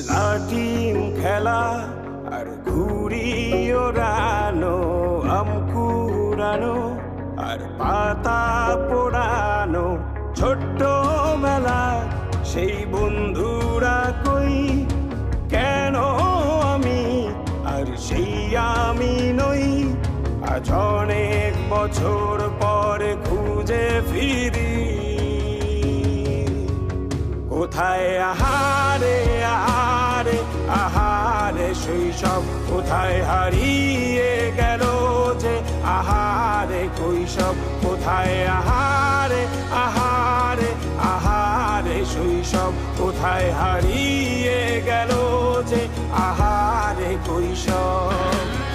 লাটিম খেলা আর ঘুড়ি ওড়ানো, আম কুড়ানো আর পাতা পোড়ানো, ছোট্ট বেলা সেই বন্ধুরা কই, কেন আমি আর সেই আমি নই। আজ অনেক বছর পরে খুঁজে ফিরি, কোথায় আহারে আহারে আহারে শৈশব, কোথায় হারিয়ে গেল যে আহারে কৈশব, কোথায় আহারে আহারে আহারে শৈশব, কোথায় হারিয়ে গেল যে আহারে কৈশব।